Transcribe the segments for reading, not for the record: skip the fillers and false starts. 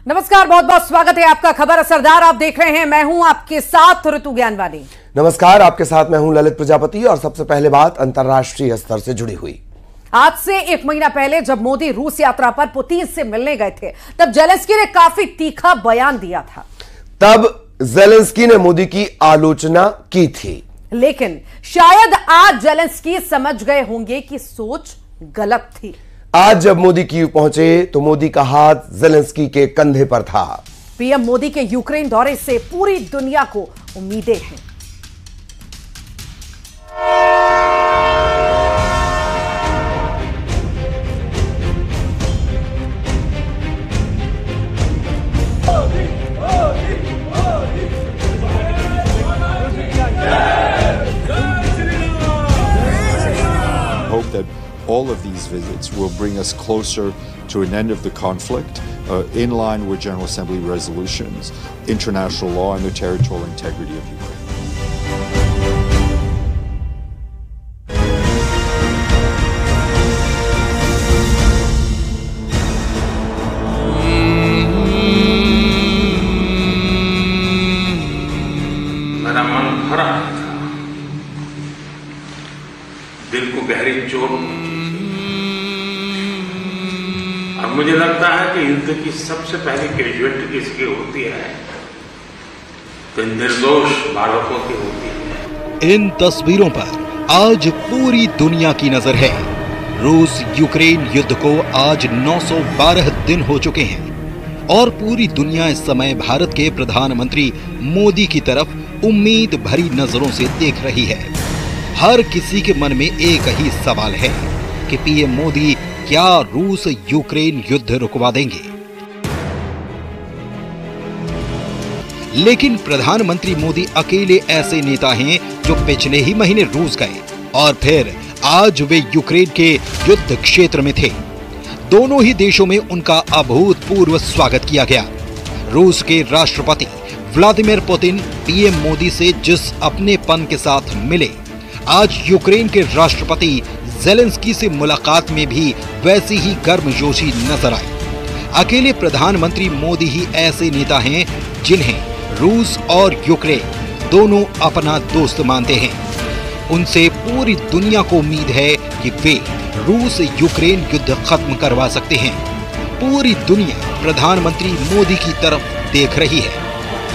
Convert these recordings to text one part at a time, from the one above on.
नमस्कार, बहुत बहुत स्वागत है आपका खबर असरदार। आप देख रहे हैं, मैं हूं आपके साथ ऋतु ज्ञानवानी। नमस्कार, आपके साथ मैं हूं ललित प्रजापति। और सबसे पहले बात अंतर्राष्ट्रीय स्तर से जुड़ी हुई। आज से 1 महीना पहले जब मोदी रूस यात्रा पर पुतिन से मिलने गए थे, तब जेलेंस्की ने काफी तीखा बयान दिया था। तब जेलेंस्की ने मोदी की आलोचना की थी, लेकिन शायद आज जेलेंस्की समझ गए होंगे कि सोच गलत थी। आज जब मोदी कीव पहुंचे तो मोदी का हाथ जेलेंस्की के कंधे पर था। पीएम मोदी के यूक्रेन दौरे से पूरी दुनिया को उम्मीदें हैं। Hope that all of these visits will bring us closer to an end of the conflict, in line with General Assembly resolutions, international law, and the territorial integrity of Ukraine. मेरा मन भरा था, दिल को गहरी चोट पहुंची और मुझे लगता है कि युद्ध की सबसे पहली कैजुअलिटी किसकी होती है तो निर्दोष बालकों की होती है। इन तस्वीरों पर आज पूरी दुनिया की नजर है। रूस यूक्रेन युद्ध को आज 912 दिन हो चुके हैं और पूरी दुनिया इस समय भारत के प्रधानमंत्री मोदी की तरफ उम्मीद भरी नजरों से देख रही है। हर किसी के मन में एक ही सवाल है कि पीएम मोदी क्या रूस यूक्रेन युद्ध रुकवा देंगे। लेकिन प्रधानमंत्री मोदी अकेले ऐसे नेता हैं जो पिछले ही महीने रूस गए और फिर आज वे यूक्रेन के युद्ध क्षेत्र में थे। दोनों ही देशों में उनका अभूतपूर्व स्वागत किया गया। रूस के राष्ट्रपति व्लादिमीर पुतिन पीएम मोदी से जिस अपनेपन के साथ मिले, आज यूक्रेन के राष्ट्रपति जेलेंस्की से मुलाकात में भी वैसी ही गर्मजोशी नजर आई। अकेले प्रधानमंत्री मोदी ही ऐसे नेता हैं जिन्हें रूस और यूक्रेन दोनों अपना दोस्त मानते हैं। उनसे पूरी दुनिया को उम्मीद है कि वे रूस यूक्रेन युद्ध खत्म करवा सकते हैं। पूरी दुनिया प्रधानमंत्री मोदी की तरफ देख रही है।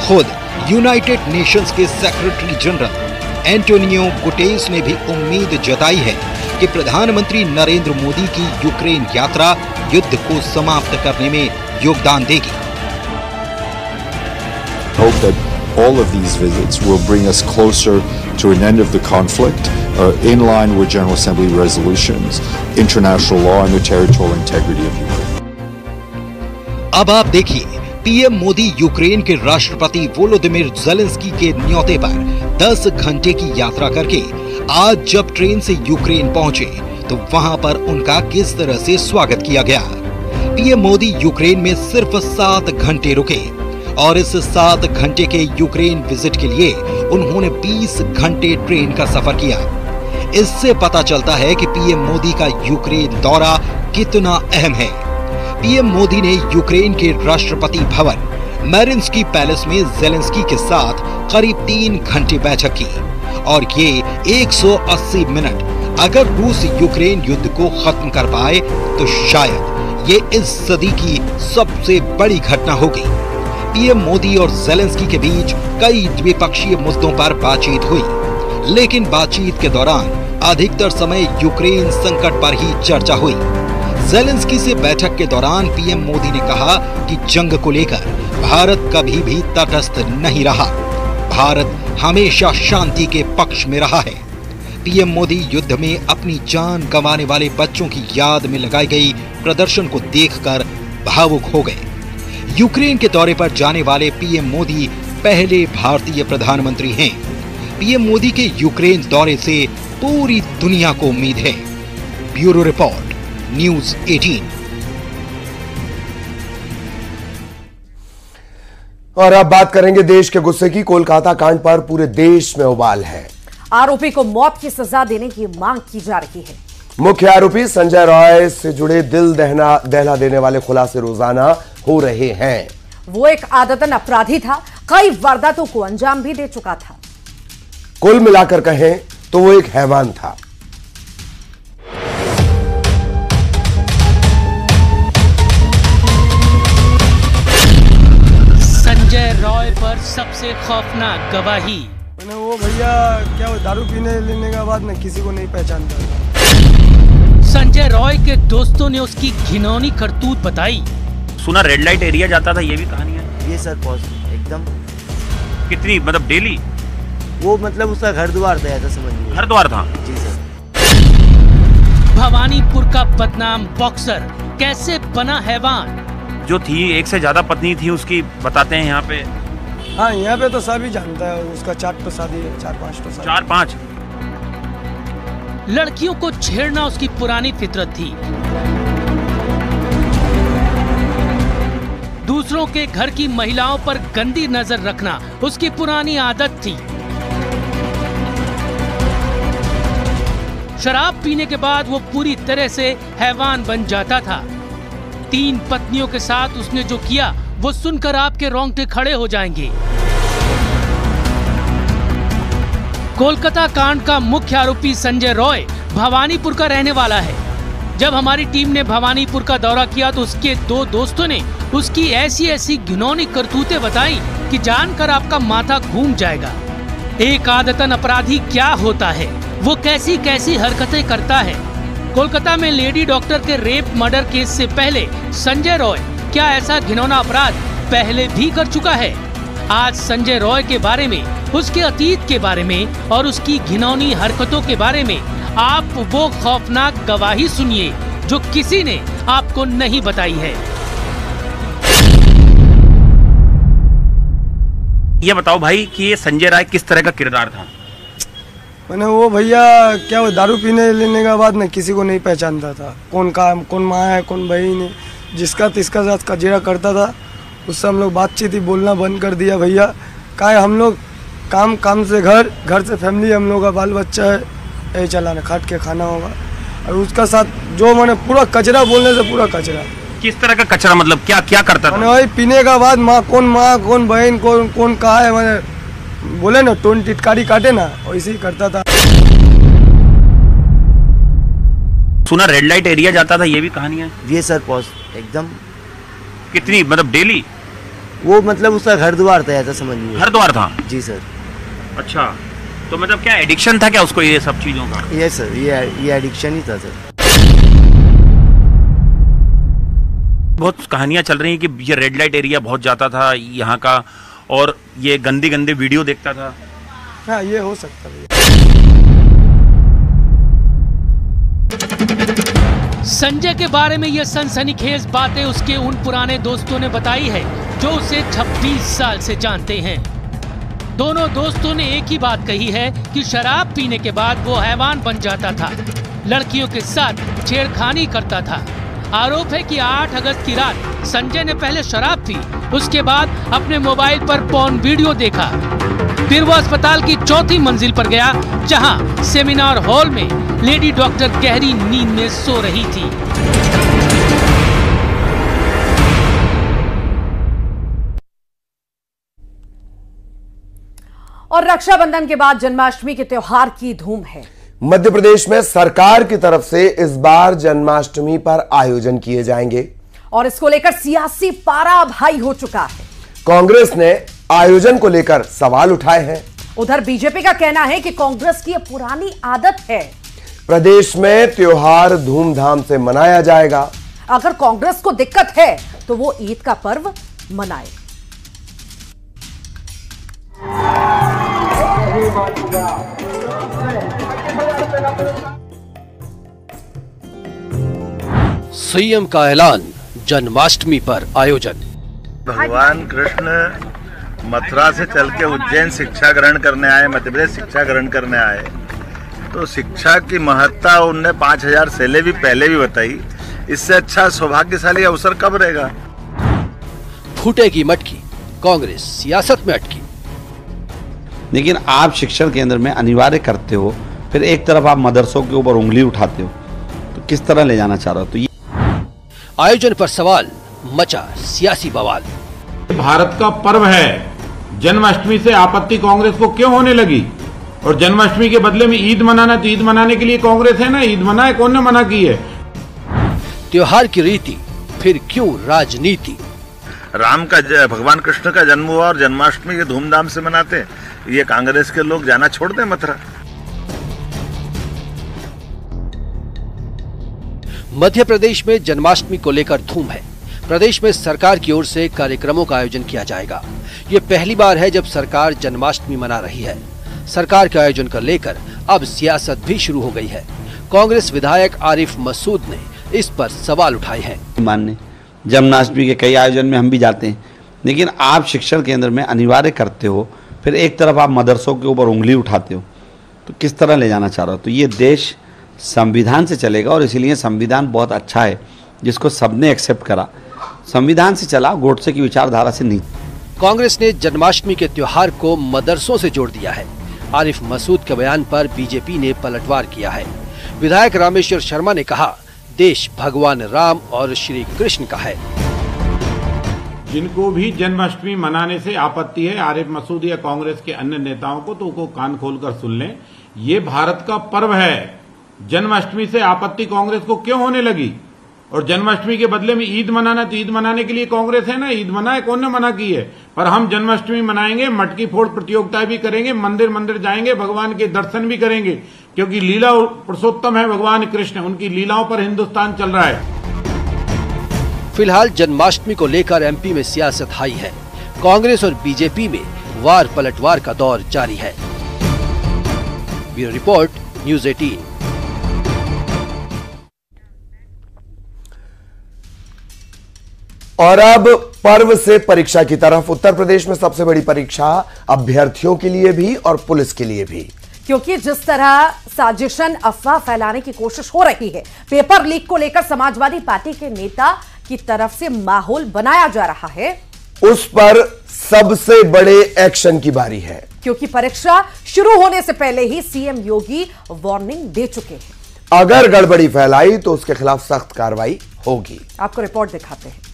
खुद यूनाइटेड नेशंस के सेक्रेटरी जनरल एंटोनियो गुटेरेस ने भी उम्मीद जताई है कि प्रधानमंत्री नरेंद्र मोदी की यूक्रेन यात्रा युद्ध को समाप्त करने में योगदान देगी। Hope that all of these visits will bring us closer to an end of the conflict, in line with General Assembly resolutions, international law, and the territorial integrity of Ukraine. अब आप देखिए, पीएम मोदी यूक्रेन के राष्ट्रपति Volodymyr Zelensky के न्योते पर 10 घंटे की यात्रा करके आज जब ट्रेन से यूक्रेन पहुंचे तो वहां पर उनका किस तरह से स्वागत किया गया। पीएम मोदी यूक्रेन में सिर्फ 7 घंटे रुके और इस 7 घंटे के यूक्रेन विजिट के लिए उन्होंने 20 घंटे ट्रेन का सफर किया। इससे पता चलता है कि पीएम मोदी का यूक्रेन दौरा कितना अहम है। पीएम मोदी ने यूक्रेन के राष्ट्रपति भवन मैरिन्स्की पैलेस में जेलेंस्की के साथ करीब 3 घंटे बैठक की और ये 180 मिनट अगर रूस यूक्रेन युद्ध को खत्म कर पाए तो शायद ये इस सदी की सबसे बड़ी घटना होगी। पीएम मोदी और जेलेंस्की के बीच कई द्विपक्षीय मुद्दों पर बातचीत हुई, लेकिन बातचीत के दौरान अधिकतर समय यूक्रेन संकट पर ही चर्चा हुई। जेलेंस्की से बैठक के दौरान पीएम मोदी ने कहा कि जंग को लेकर भारत कभी भी तटस्थ नहीं रहा। भारत हमेशा शांति के पक्ष में रहा है। पीएम मोदी युद्ध में अपनी जान गंवाने वाले बच्चों की याद में लगाई गई प्रदर्शन को देखकर भावुक हो गए। यूक्रेन के दौरे पर जाने वाले पीएम मोदी पहले भारतीय प्रधानमंत्री हैं। पीएम मोदी के यूक्रेन दौरे से पूरी दुनिया को उम्मीद है। Bureau report, news 18। और अब बात करेंगे देश के गुस्से की। कोलकाता कांड पर पूरे देश में उबाल है। आरोपी को मौत की सजा देने की मांग की जा रही है। मुख्य आरोपी संजय रॉय से जुड़े दिल दहला देने वाले खुलासे रोजाना हो रहे हैं। वो एक आदतन अपराधी था, कई वारदातों को अंजाम भी दे चुका था। कुल मिलाकर कहें तो वो एक हैवान था। संजय रॉय पर सबसे खौफनाक गवाही। मैंने वो भैया क्या वो दारू पीने लेने के बाद मैं किसी को नहीं पहचानता। संजय रॉय के दोस्तों ने उसकी घिनौनी करतूत बताई। सुना रेड लाइट एरिया जाता था, ये भी कहानी है? ये सर पॉसिबल एकदम। कितनी मतलब डेली? वो मतलब उसका घर द्वार था, ऐसा समझिए। घर द्वार था? जी सर। भवानीपुर का बदनाम बॉक्सर कैसे बना हैवान? जो थी एक से ज्यादा पत्नी थी उसकी, बताते हैं यहाँ पे। हाँ, यहाँ पे तो सभी जानता है उसका 4 तो शादी है, 4-5 तो शादी। 4-5 लड़कियों को छेड़ना उसकी पुरानी फितरत थी। दूसरों के घर की महिलाओं पर गंदी नजर रखना उसकी पुरानी आदत थी। शराब पीने के बाद वो पूरी तरह से हैवान बन जाता था। 3 पत्नियों के साथ उसने जो किया वो सुनकर आपके रोंगटे खड़े हो जाएंगे। कोलकाता कांड का मुख्य आरोपी संजय रॉय भवानीपुर का रहने वाला है। जब हमारी टीम ने भवानीपुर का दौरा किया तो उसके 2 दोस्तों ने उसकी ऐसी घिनौनी करतूतें बताई कि जानकर आपका माथा घूम जाएगा। एक आदतन अपराधी क्या होता है, वो कैसी कैसी हरकतें करता है। कोलकाता में लेडी डॉक्टर के रेप मर्डर केस से पहले संजय रॉय क्या ऐसा घिनौना अपराध पहले भी कर चुका है? आज संजय रॉय के बारे में, उसके अतीत के बारे में और उसकी घिनौनी हरकतों के बारे में आप वो खौफनाक गवाही सुनिए जो किसी ने आपको नहीं बताई है। ये बताओ भाई कि ये संजय राय किस तरह का किरदार था? मैंने वो भैया क्या वो दारू पीने लेने के बाद मैं किसी को नहीं पहचानता था। कौन माँ है, कौन बहन है, जिसका तिसका साथ कजेरा करता था। उससे हम लोग बातचीत ही बोलना बंद कर दिया भैया। का हम लोग काम से घर से फैमिली, हम लोग का बाल बच्चा है, यही चलाना, खाट के खाना होगा। और उसका साथ जो मैंने पूरा कचरा, बोलने से पूरा कचरा। किस तरह का कचरा मतलब क्या करता था? वही पीने का बाद माँ, कौन बहन, कौन कहा है, मैंने बोले ना टोन टिटकारी काटे ना, वैसे ही करता था। सुना रेड लाइट एरिया जाता था, ये भी कहानी है? ये सर पॉसिबल एकदम। कितनी मतलब डेली? वो मतलब उसका घर द्वार था, ऐसा समझिए। घर द्वार था? जी सर। अच्छा, तो मतलब क्या एडिक्शन था क्या उसको ये सब चीजों का? ये सर, ये एडिक्शन ही था सर। बहुत कहानियां चल रही हैं कि ये रेड लाइट एरिया बहुत जाता था यहाँ का, और ये गंदे वीडियो देखता था। हाँ, ये हो सकता है। संजय के बारे में ये सनसनीखेज बातें उसके उन पुराने दोस्तों ने बताई है जो उसे 26 साल से जानते हैं। दोनों दोस्तों ने एक ही बात कही है कि शराब पीने के बाद वो हैवान बन जाता था, लड़कियों के साथ छेड़खानी करता था। आरोप है कि 8 अगस्त की रात संजय ने पहले शराब पी, उसके बाद अपने मोबाइल पर पॉर्न वीडियो देखा। फिर वो अस्पताल की 4थी मंजिल पर गया जहां सेमिनार हॉल में लेडी डॉक्टर गहरी नींद में सो रही थी। और रक्षाबंधन के बाद जन्माष्टमी के त्योहार की धूम है। मध्य प्रदेश में सरकार की तरफ से इस बार जन्माष्टमी पर आयोजन किए जाएंगे और इसको लेकर सियासी पारा भाई हो चुका है। कांग्रेस ने आयोजन को लेकर सवाल उठाए हैं। उधर बीजेपी का कहना है कि कांग्रेस की यह पुरानी आदत है। प्रदेश में त्योहार धूमधाम से मनाया जाएगा। अगर कांग्रेस को दिक्कत है तो वो ईद का पर्व मनाए। सीएम का ऐलान, जन्माष्टमी पर आयोजन। भगवान कृष्ण मथुरा से चल के उज्जैन शिक्षा ग्रहण करने आए, मध्य प्रदेश शिक्षा ग्रहण करने आए, तो शिक्षा की महत्ता उनने 5000 शैलें भी पहले भी बताई। इससे अच्छा सौभाग्यशाली अवसर कब रहेगा? फूटेगी मटकी, कांग्रेस सियासत में अटकी। लेकिन आप शिक्षण केंद्र में अनिवार्य करते हो, फिर एक तरफ आप मदरसों के ऊपर उंगली उठाते हो, किस तरह ले जाना चाह रहा हो? तो ये आयोजन पर सवाल, मचा सियासी बवाल। भारत का पर्व है, जन्माष्टमी से आपत्ति कांग्रेस को क्यों होने लगी? और जन्माष्टमी के बदले में ईद मनाना, तो ईद मनाने के लिए कांग्रेस है ना, ईद मनाए, कौन ने मना की है? त्योहार की रीति, फिर क्यों राजनीति? राम का भगवान कृष्ण का जन्म हुआ और जन्माष्टमी के धूमधाम से मनाते हैं। ये कांग्रेस के लोग जाना छोड़ दें मथुरा। मध्य प्रदेश में जन्माष्टमी को लेकर धूम है। प्रदेश में सरकार की ओर से कार्यक्रमों का आयोजन किया जाएगा। ये पहली बार है जब सरकार जन्माष्टमी मना रही है। सरकार के आयोजन को लेकर अब सियासत भी शुरू हो गई है। कांग्रेस विधायक आरिफ मसूद ने इस पर सवाल उठाए हैं। मानने जन्माष्टमी के कई आयोजन में हम भी जाते हैं, लेकिन आप शिक्षण केंद्र में अनिवार्य करते हो, फिर एक तरफ आप मदरसों के ऊपर उंगली उठाते हो, तो किस तरह ले जाना चाह रहे हो? तो ये देश संविधान से चलेगा और इसीलिए संविधान बहुत अच्छा है जिसको सबने एक्सेप्ट करा। संविधान से चला, गोडसे की विचारधारा से नहीं। कांग्रेस ने जन्माष्टमी के त्योहार को मदरसों से जोड़ दिया है। आरिफ मसूद के बयान पर बीजेपी ने पलटवार किया है। विधायक रामेश्वर शर्मा ने कहा, देश भगवान राम और श्री कृष्ण का है। जिनको भी जन्माष्टमी मनाने से आपत्ति है, आरिफ मसूद या कांग्रेस के अन्य नेताओं को, तो उनको कान खोलकर सुन लें। ये भारत का पर्व है, जन्माष्टमी से आपत्ति कांग्रेस को क्यों होने लगी? और जन्माष्टमी के बदले में ईद मनाना, तो ईद मनाने के लिए कांग्रेस है ना, ईद मनाए, कौन ने मना की है? पर हम जन्माष्टमी मनाएंगे, मटकी फोड़ प्रतियोगिताएं भी करेंगे, मंदिर मंदिर जाएंगे, भगवान के दर्शन भी करेंगे, क्योंकि लीला पुरुषोत्तम है भगवान कृष्ण, उनकी लीलाओं पर हिंदुस्तान चल रहा है। फिलहाल जन्माष्टमी को लेकर एमपी में सियासत हाई है। कांग्रेस और बीजेपी में वार पलटवार का दौर जारी है। Bureau report, news 18। और अब पर्व से परीक्षा की तरफ। उत्तर प्रदेश में सबसे बड़ी परीक्षा अभ्यर्थियों के लिए भी और पुलिस के लिए भी, क्योंकि जिस तरह साजिशन अफवाह फैलाने की कोशिश हो रही है, पेपर लीक को लेकर समाजवादी पार्टी के नेता की तरफ से माहौल बनाया जा रहा है, उस पर सबसे बड़े एक्शन की बारी है। क्योंकि परीक्षा शुरू होने से पहले ही सीएम योगी वार्निंग दे चुके हैं। अगर गड़बड़ी फैलाई तो उसके खिलाफ सख्त कार्रवाई होगी। आपको रिपोर्ट दिखाते हैं।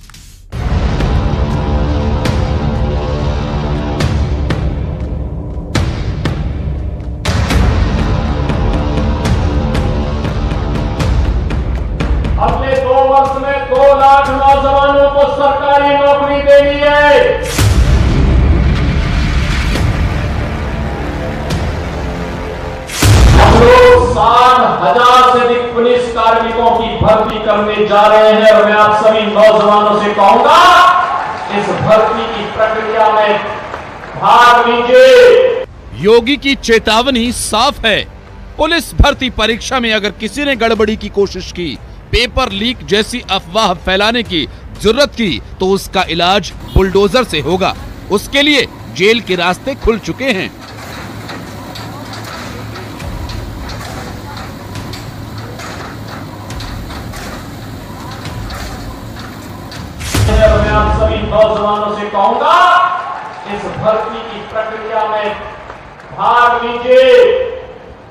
अगले 2 वर्ष में 2 लाख नौजवानों को सरकारी नौकरी देनी है। हम लोग 60,000 से अधिक पुलिस कार्मिकों की भर्ती करने जा रहे हैं और मैं आप सभी नौजवानों से कहूंगा, इस भर्ती की प्रक्रिया में भाग लीजिए। योगी की चेतावनी साफ है। पुलिस भर्ती परीक्षा में अगर किसी ने गड़बड़ी की कोशिश की, पेपर लीक जैसी अफवाह फैलाने की जरूरत की, तो उसका इलाज बुलडोजर से होगा। उसके लिए जेल के रास्ते खुल चुके हैं। मैं आप सभी नौजवानों से कहूंगा, इस भर्ती की प्रक्रिया में भाग लीजिए।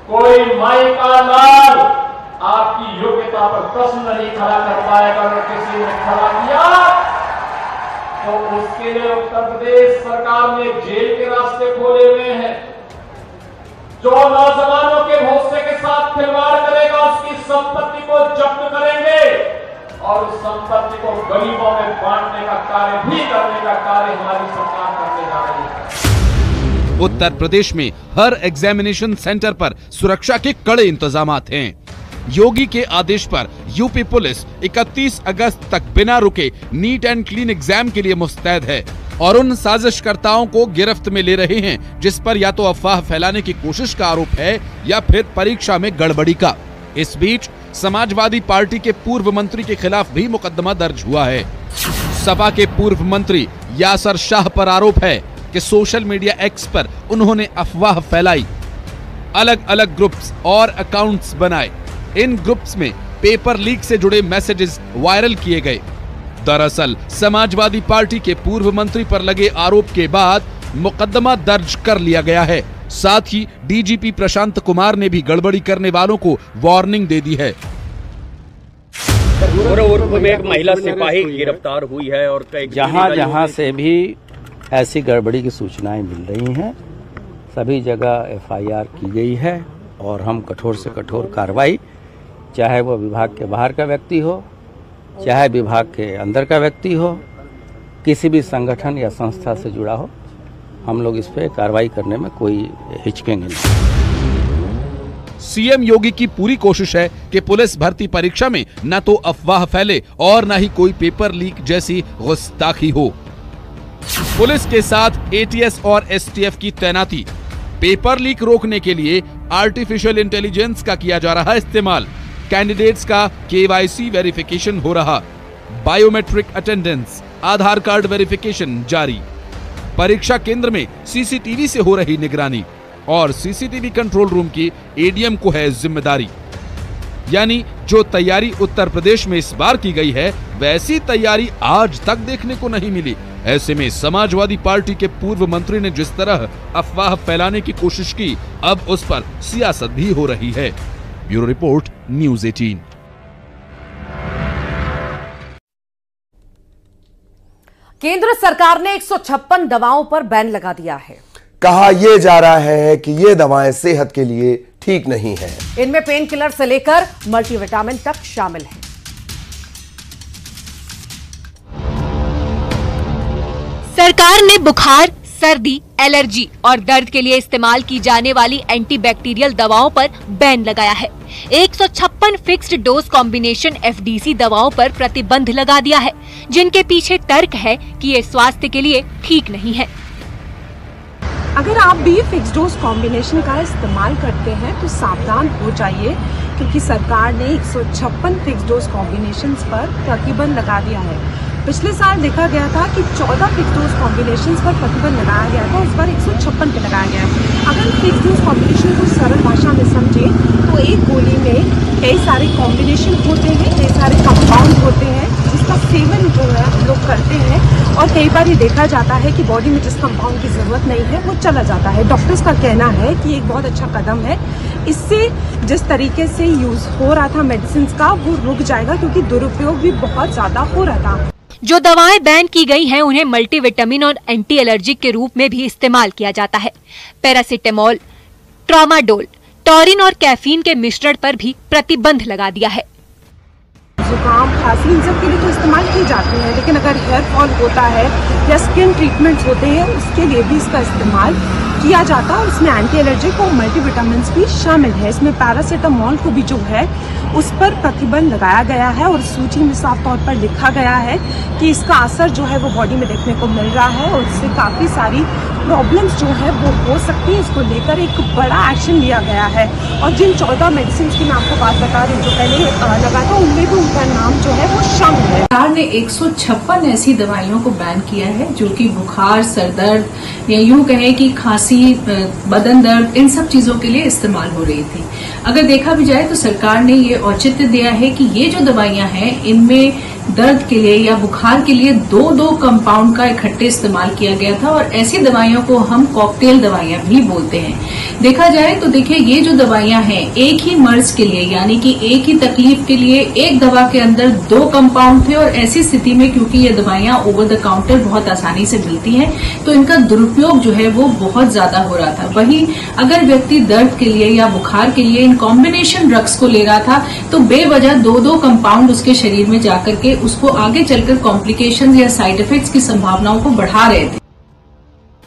कोई माई का लाल आपकी योग्यता पर प्रश्न नहीं खड़ा कर पाएगा। अगर किसी ने खड़ा किया तो उसके लिए उत्तर प्रदेश सरकार ने जेल के रास्ते खोले हुए हैं। जो नौजवानों के भरोसे के साथ खिलवाड़ करेगा, उसकी संपत्ति को जब्त करेंगे और उस संपत्ति को गरीबों में बांटने का कार्य भी करने का कार्य हमारी सरकार करने जा रही है। उत्तर प्रदेश में हर एग्जामिनेशन सेंटर पर सुरक्षा के कड़े इंतजामात हैं। योगी के आदेश पर यूपी पुलिस 31 अगस्त तक बिना रुके नीट एंड क्लीन एग्जाम के लिए मुस्तैद है और उन साजिशकर्ताओं को गिरफ्त में ले रहे हैं जिस पर या तो अफवाह फैलाने की कोशिश का आरोप है या फिर परीक्षा में गड़बड़ी का। इस बीच समाजवादी पार्टी के पूर्व मंत्री के खिलाफ भी मुकदमा दर्ज हुआ है। सपा के पूर्व मंत्री यासर शाह पर आरोप है कि सोशल मीडिया एक्स पर उन्होंने अफवाह फैलाई, अलग अलग ग्रुप्स और अकाउंट्स बनाए। इन ग्रुप्स में पेपर लीक से जुड़े मैसेजेस वायरल किए गए। दरअसल समाजवादी पार्टी के पूर्व मंत्री पर लगे आरोप के बाद मुकदमा दर्ज कर लिया गया है। साथ ही डीजीपी प्रशांत कुमार ने भी गड़बड़ी करने वालों को वार्निंग दे दी है। गोरखपुर में एक महिला सिपाही गिरफ्तार हुई है और जहां से भी ऐसी गड़बड़ी की सूचनाएं मिल रही हैं सभी जगह एफआईआर की गई है और हम कठोर से कठोर कार्रवाई, चाहे वो विभाग के बाहर का व्यक्ति हो, चाहे विभाग के अंदर का व्यक्ति हो, किसी भी संगठन या संस्था से जुड़ा हो, हम लोग इस पे कार्रवाई करने में कोई हिचकेंगे नहीं। सीएम योगी की पूरी कोशिश है कि पुलिस भर्ती परीक्षा में न तो अफवाह फैले और न ही कोई पेपर लीक जैसी गुस्ताखी हो। पुलिस के साथ एटीएस और एसटीएफ की तैनाती, पेपर लीक रोकने के लिए आर्टिफिशियल इंटेलिजेंस का किया जा रहा इस्तेमाल, कैंडिडेट्स का केवाईसी वेरिफिकेशन हो रहा, बायोमेट्रिक अटेंडेंस, आधार कार्ड वेरिफिकेशन जारी, परीक्षा केंद्र में सीसीटीवी से हो रही निगरानी और सीसीटीवी कंट्रोल रूम की एडीएम को है जिम्मेदारी। यानी जो तैयारी उत्तर प्रदेश में इस बार की गई है वैसी तैयारी आज तक देखने को नहीं मिली। ऐसे में समाजवादी पार्टी के पूर्व मंत्री ने जिस तरह अफवाह फैलाने की कोशिश की, अब उस पर सियासत भी हो रही है। Bureau report, news 18। केंद्र सरकार ने 156 दवाओं पर बैन लगा दिया है। कहा यह जा रहा है कि ये दवाएं सेहत के लिए ठीक नहीं है। इनमें पेन किलर से लेकर मल्टीविटामिन तक शामिल है। सरकार ने बुखार, सर्दी, एलर्जी और दर्द के लिए इस्तेमाल की जाने वाली एंटीबैक्टीरियल दवाओं पर बैन लगाया है। 156 फिक्स्ड डोज कॉम्बिनेशन एफडीसी दवाओं पर प्रतिबंध लगा दिया है, जिनके पीछे तर्क है कि ये स्वास्थ्य के लिए ठीक नहीं है। अगर आप भी फिक्स्ड डोज कॉम्बिनेशन का इस्तेमाल करते हैं तो सावधान हो जाइए, क्योंकि सरकार ने 156 फिक्स्ड डोज कॉम्बिनेशंस पर प्रतिबंध लगा दिया है। पिछले साल देखा गया था कि 14 फिक्स्ड डोज कॉम्बिनेशंस पर प्रतिबंध लगाया गया था, इस बार 156 पे लगाया गया है। अगर फिक्स्ड डोज कॉम्बिनेशन को सरल भाषा में समझे तो एक गोली में कई सारे कॉम्बिनेशन होते हैं, कई सारे कंपाउंड होते हैं, जिसका सेवन जो है हम लोग करते हैं और कई बार ये देखा जाता है कि बॉडी में जिस कंपाउंड की जरूरत नहीं है वो चला जाता है। डॉक्टर्स का कहना है कि एक बहुत अच्छा कदम है, इससे जिस तरीके से यूज हो रहा था मेडिसिन का वो रुक जाएगा, क्योंकि दुरुपयोग भी बहुत ज्यादा हो रहा था। जो दवाएं बैन की गई हैं उन्हें मल्टीविटामिन और एंटी एलर्जिक के रूप में भी इस्तेमाल किया जाता है। पैरासिटामोल, ट्रामाडोल, टॉरिन और कैफीन के मिश्रण पर भी प्रतिबंध लगा दिया है। जुकाम, खांसी इन सब के लिए तो इस्तेमाल की जाती है, लेकिन अगर हेयर फॉल होता है या स्किन ट्रीटमेंट्स होते हैं उसके लिए भी इसका इस्तेमाल किया जाता है। इसमें एंटी एलर्जिक और मल्टीविटामिन भी शामिल है। इसमें पैरासिटामोल को भी जो है उस पर प्रतिबंध लगाया गया है और सूची में साफ तौर पर लिखा गया है कि इसका असर जो है वो बॉडी में देखने को मिल रहा है और इससे काफ़ी सारी प्रॉब्लम्स जो है वो हो सकती है। इसको लेकर एक बड़ा एक्शन लिया गया है और जिन 14 मेडिसिन की मैं आपको बात बता रही हूँ जो पहले लगा था, उनमें भी उनका नाम जो है वो शामिल है। सरकार ने 156 ऐसी दवाइयों को बैन किया है जो कि बुखार, सरदर्द या यूं कहें कि खांसी, बदन दर्द, इन सब चीजों के लिए इस्तेमाल हो रही थी। अगर देखा भी जाए तो सरकार ने ये औचित्य दिया है कि ये जो दवाइयां हैं इनमें दर्द के लिए या बुखार के लिए दो कंपाउंड का इकट्ठे इस्तेमाल किया गया था और ऐसी दवाइयों को हम कॉकटेल दवाइयां भी बोलते हैं। देखा जाए तो देखिए ये जो दवाइयां हैं एक ही मर्ज के लिए यानी कि एक ही तकलीफ के लिए एक दवा के अंदर 2 कंपाउंड थे और ऐसी स्थिति में क्योंकि ये दवाइयां ओवर द काउंटर बहुत आसानी से मिलती हैं तो इनका दुरुपयोग जो है वो बहुत ज्यादा हो रहा था। वहीं अगर व्यक्ति दर्द के लिए या बुखार के लिए इन कॉम्बिनेशन ड्रग्स को ले रहा था तो बेवजह 2 कंपाउंड उसके शरीर में जाकर के उसको आगे चलकर कॉम्प्लिकेशंस या साइड इफेक्ट्स की संभावनाओं को बढ़ा रहे थे।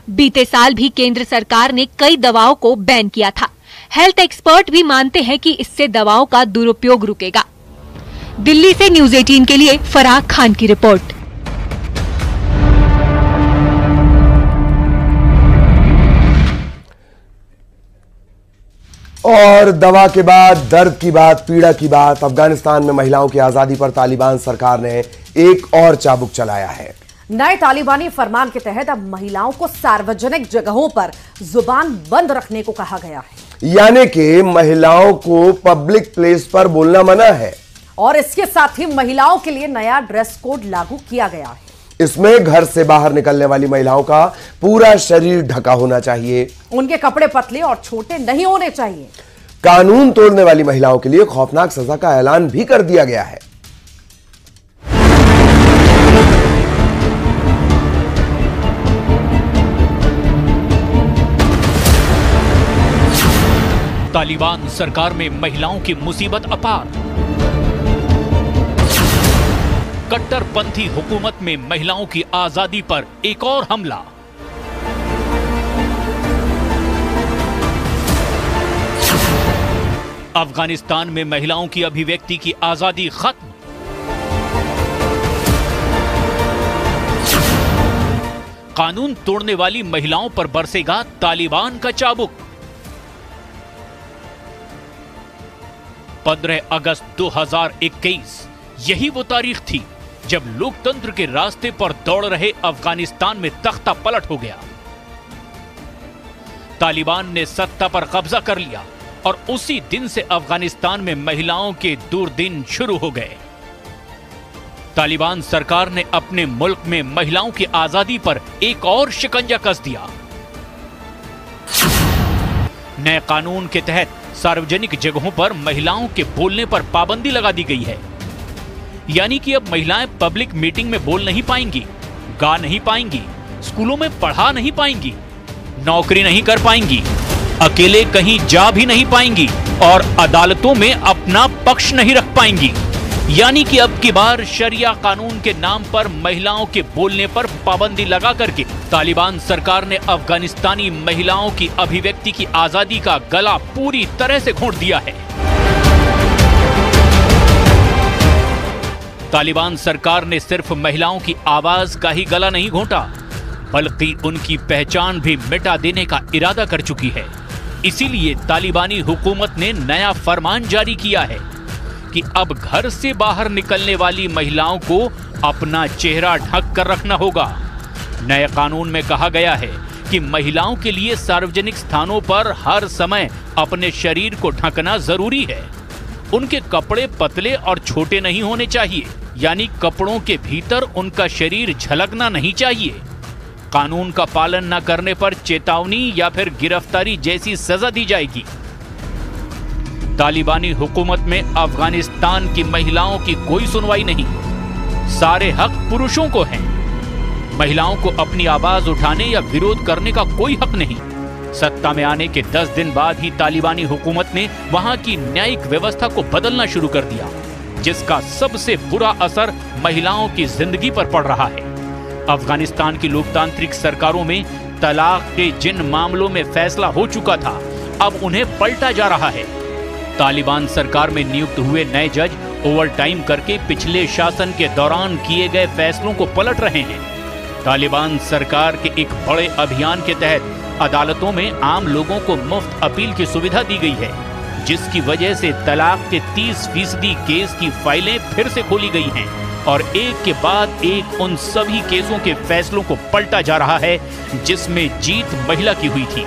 बीते साल भी केंद्र सरकार ने कई दवाओं को बैन किया था। हेल्थ एक्सपर्ट भी मानते हैं कि इससे दवाओं का दुरुपयोग रुकेगा। दिल्ली से न्यूज़ 18 के लिए फराह खान की रिपोर्ट। और दवा के बाद दर्द की बात, पीड़ा की बात, अफगानिस्तान में महिलाओं की आजादी पर तालिबान सरकार ने एक और चाबुक चलाया है। नए तालिबानी फरमान के तहत अब महिलाओं को सार्वजनिक जगहों पर जुबान बंद रखने को कहा गया है। यानी कि महिलाओं को पब्लिक प्लेस पर बोलना मना है और इसके साथ ही महिलाओं के लिए नया ड्रेस कोड लागू किया गया है। इसमें घर से बाहर निकलने वाली महिलाओं का पूरा शरीर ढका होना चाहिए, उनके कपड़े पतले और छोटे नहीं होने चाहिए। कानून तोड़ने वाली महिलाओं के लिए खौफनाक सजा का ऐलान भी कर दिया गया है। तालिबान सरकार में महिलाओं की मुसीबत अपार। कट्टरपंथी हुकूमत में महिलाओं की आजादी पर एक और हमला। अफगानिस्तान में महिलाओं की अभिव्यक्ति की आजादी खत्म। कानून तोड़ने वाली महिलाओं पर बरसेगा तालिबान का चाबुक। 15 अगस्त 2021 यही वो तारीख थी जब लोकतंत्र के रास्ते पर दौड़ रहे अफगानिस्तान में तख्ता पलट हो गया। तालिबान ने सत्ता पर कब्जा कर लिया और उसी दिन से अफगानिस्तान में महिलाओं के दुर्दिन शुरू हो गए। तालिबान सरकार ने अपने मुल्क में महिलाओं की आजादी पर एक और शिकंजा कस दिया। नए कानून के तहत सार्वजनिक जगहों पर महिलाओं के बोलने पर पाबंदी लगा दी गई है। यानी कि अब महिलाएं पब्लिक मीटिंग में बोल नहीं पाएंगी, गा नहीं पाएंगी, स्कूलों में पढ़ा नहीं पाएंगी, नौकरी नहीं कर पाएंगी, अकेले कहीं जा भी नहीं पाएंगी और अदालतों में अपना पक्ष नहीं रख पाएंगी। यानी कि अब की बार शरिया कानून के नाम पर महिलाओं के बोलने पर पाबंदी लगा करके तालिबान सरकार ने अफगानिस्तानी महिलाओं की अभिव्यक्ति की आजादी का गला पूरी तरह से घोंट दिया है। तालिबान सरकार ने सिर्फ महिलाओं की आवाज का ही गला नहीं घोंटा, बल्कि उनकी पहचान भी मिटा देने का इरादा कर चुकी है। इसीलिए तालिबानी हुकूमत ने नया फरमान जारी किया है कि अब घर से बाहर निकलने वाली महिलाओं को अपना चेहरा ढक कर रखना होगा। नए कानून में कहा गया है कि महिलाओं के लिए सार्वजनिक स्थानों पर हर समय अपने शरीर को ढकना जरूरी है। उनके कपड़े पतले और छोटे नहीं होने चाहिए, यानी कपड़ों के भीतर उनका शरीर झलकना नहीं चाहिए। कानून का पालन न करने पर चेतावनी या फिर गिरफ्तारी जैसी सजा दी जाएगी। तालिबानी हुकूमत में अफगानिस्तान की महिलाओं की कोई सुनवाई नहीं, सारे हक पुरुषों को हैं। महिलाओं को अपनी आवाज उठाने या विरोध करने का कोई हक नहीं। सत्ता में आने के 10 दिन बाद ही तालिबानी हुकूमत ने वहां की न्यायिक व्यवस्था को बदलना शुरू कर दिया, जिसका सबसे बुरा असर महिलाओं की जिंदगी पर पड़ रहा है। अफगानिस्तान की लोकतांत्रिक सरकारों में तलाक के जिन मामलों में फैसला हो चुका था, अब उन्हें पलटा जा रहा है। तालिबान सरकार में नियुक्त हुए नए जज ओवर टाइम करके पिछले शासन के दौरान किए गए फैसलों को पलट रहे हैं। तालिबान सरकार के एक बड़े अभियान के तहत अदालतों में आम लोगों को मुफ्त अपील की सुविधा दी गई है, जिसकी वजह से तलाक के 30% केस की फाइलें फिर से खोली गई हैं और एक के बाद एक उन सभी केसों के फैसलों को पलटा जा रहा है जिसमें जीत महिला की हुई थी।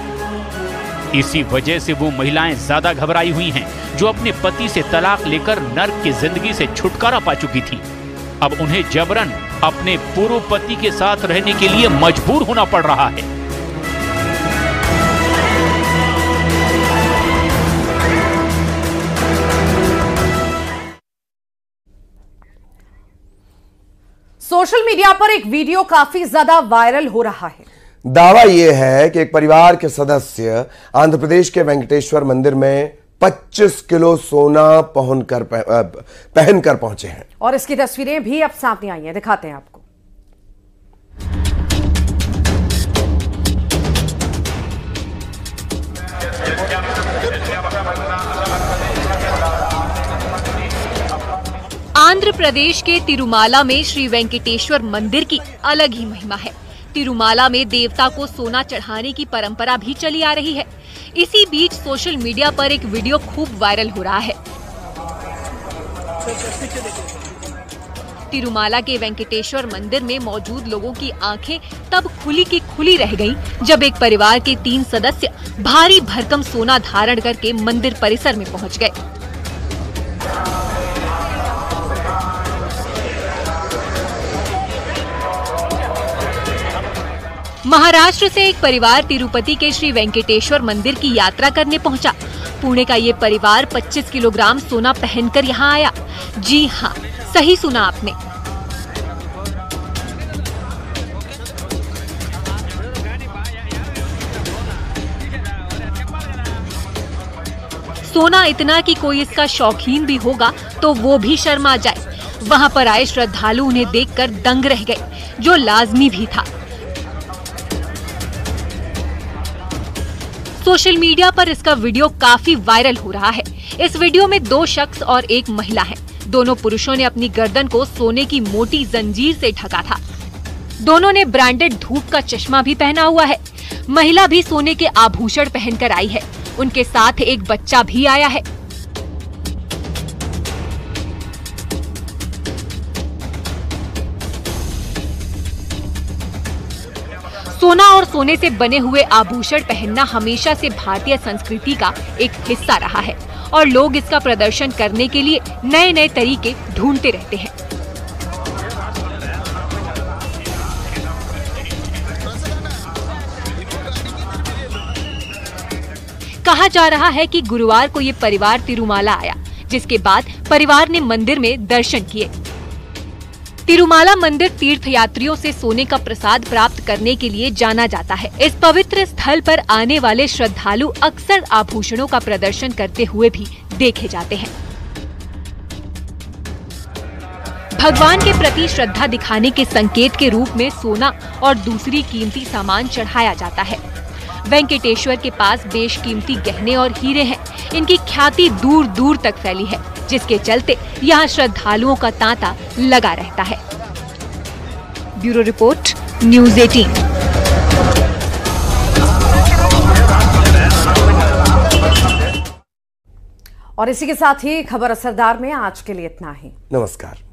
इसी वजह से वो महिलाएं ज्यादा घबराई हुई हैं जो अपने पति से तलाक लेकर नर्क की जिंदगी से छुटकारा पा चुकी थी। अब उन्हें जबरन अपने पूर्व पति के साथ रहने के लिए मजबूर होना पड़ रहा है। सोशल मीडिया पर एक वीडियो काफी ज्यादा वायरल हो रहा है। दावा यह है कि एक परिवार के सदस्य आंध्र प्रदेश के वेंकटेश्वर मंदिर में 25 किलो सोना पहनकर पहुंचे हैं और इसकी तस्वीरें भी अब सामने आई हैं, दिखाते हैं आपको। आंध्र प्रदेश के तिरुमाला में श्री वेंकटेश्वर मंदिर की अलग ही महिमा है। तिरुमाला में देवता को सोना चढ़ाने की परंपरा भी चली आ रही है। इसी बीच सोशल मीडिया पर एक वीडियो खूब वायरल हो रहा है। तिरुमाला के वेंकटेश्वर मंदिर में मौजूद लोगों की आंखें तब खुली की खुली रह गईं, जब एक परिवार के 3 सदस्य भारी भरकम सोना धारण करके मंदिर परिसर में पहुंच गए। महाराष्ट्र से एक परिवार तिरुपति के श्री वेंकटेश्वर मंदिर की यात्रा करने पहुंचा। पुणे का ये परिवार 25 किलोग्राम सोना पहनकर यहाँ आया। जी हाँ, सही सुना आपने। सोना इतना कि कोई इसका शौकीन भी होगा तो वो भी शर्मा जाए। वहां पर आए श्रद्धालु उन्हें देखकर दंग रह गए, जो लाजमी भी था। सोशल मीडिया पर इसका वीडियो काफी वायरल हो रहा है। इस वीडियो में 2 शख्स और एक महिला है। दोनों पुरुषों ने अपनी गर्दन को सोने की मोटी जंजीर से ढका था। दोनों ने ब्रांडेड धूप का चश्मा भी पहना हुआ है। महिला भी सोने के आभूषण पहनकर आई है। उनके साथ एक बच्चा भी आया है। सोना और सोने से बने हुए आभूषण पहनना हमेशा से भारतीय संस्कृति का एक हिस्सा रहा है और लोग इसका प्रदर्शन करने के लिए नए नए तरीके ढूंढते रहते हैं। कहा जा रहा है कि गुरुवार को ये परिवार तिरुमाला आया, जिसके बाद परिवार ने मंदिर में दर्शन किए। तिरुमाला मंदिर तीर्थयात्रियों से सोने का प्रसाद प्राप्त करने के लिए जाना जाता है। इस पवित्र स्थल पर आने वाले श्रद्धालु अक्सर आभूषणों का प्रदर्शन करते हुए भी देखे जाते हैं। भगवान के प्रति श्रद्धा दिखाने के संकेत के रूप में सोना और दूसरी कीमती सामान चढ़ाया जाता है। वेंकटेश्वर के पास बेशकीमती गहने और हीरे हैं। इनकी ख्याति दूर दूर तक फैली है, जिसके चलते यहाँ श्रद्धालुओं का तांता लगा रहता है। Bureau report, news 18। और इसी के साथ ही खबर असरदार में आज के लिए इतना ही। नमस्कार।